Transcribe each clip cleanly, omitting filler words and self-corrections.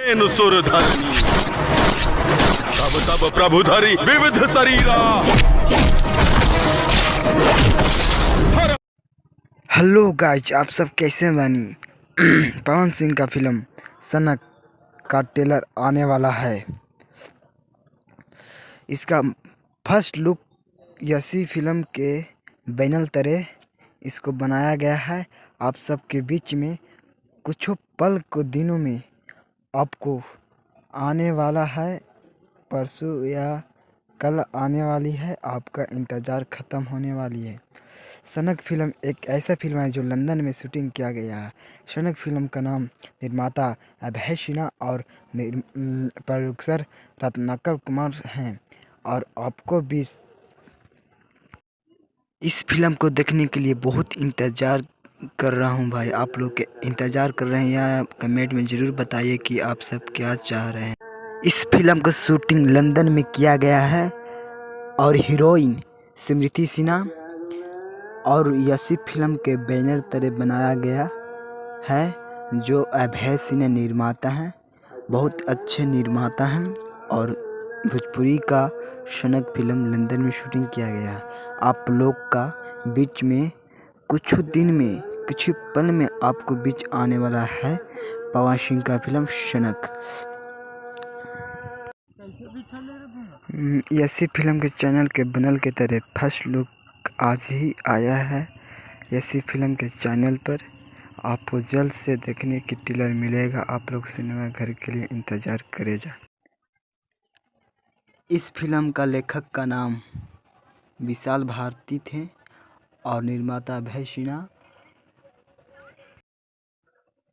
सुरधर्मी तब तब प्रभुधरी विविध शरीरा। हेलो गाइज, आप सब कैसे बानी। पवन सिंह का फिल्म सनक का ट्रेलर आने वाला है। इसका फर्स्ट लुक यसी फिल्म के बैनर तले इसको बनाया गया है। आप सबके बीच में कुछ पल को दिनों में आपको आने वाला है, परसों या कल आने वाली है। आपका इंतज़ार ख़त्म होने वाली है। सनक फिल्म एक ऐसा फिल्म है जो लंदन में शूटिंग किया गया है। सनक फिल्म का नाम निर्माता अभय सिन्हा और प्रोड्यूसर रत्नाकर कुमार हैं। और आपको भी इस फिल्म को देखने के लिए बहुत इंतज़ार कर रहा हूं भाई। आप लोग के इंतज़ार कर रहे हैं या कमेंट में ज़रूर बताइए कि आप सब क्या चाह रहे हैं। इस फिल्म का शूटिंग लंदन में किया गया है और हीरोइन स्मृति सिन्हा और यसी फिल्म के बैनर तले बनाया गया है जो अभय सिन्हा निर्माता हैं। बहुत अच्छे निर्माता हैं और भोजपुरी का सनक फिल्म लंदन में शूटिंग किया गया है। आप लोग का बीच में कुछ दिन में कुछ पल में आपको बीच आने वाला है पवन सिंह का फिल्म सनक। यसी फिल्म के चैनल के बनल के तरह फर्स्ट लुक आज ही आया है। यसी फिल्म के चैनल पर आपको जल्द से देखने की ट्रेलर मिलेगा। आप लोग सिनेमा घर के लिए इंतज़ार करेगा। इस फिल्म का लेखक का नाम विशाल भारती थे और निर्माता अभय सिन्हा।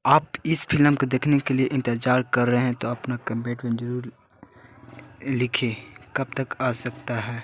आप इस फिल्म को देखने के लिए इंतज़ार कर रहे हैं तो अपना कमेंट में ज़रूर लिखें कब तक आ सकता है।